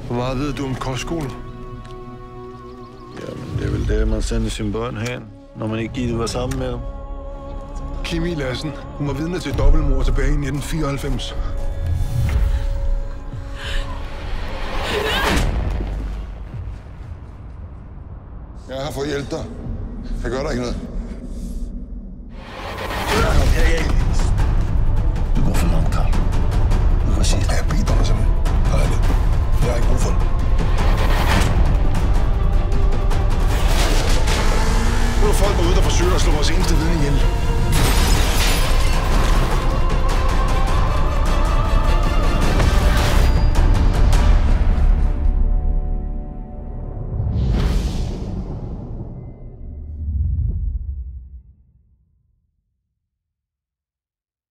Hvor meget ved du om kostskole? Jamen, det er vel det, man sender sine børn hen, når man ikke gider være sammen med dem. Kimi Lassen, hun var vidne til dobbeltmord tilbage i 1994. Jeg er her for at hjælpe dig. Jeg gør dig ikke noget.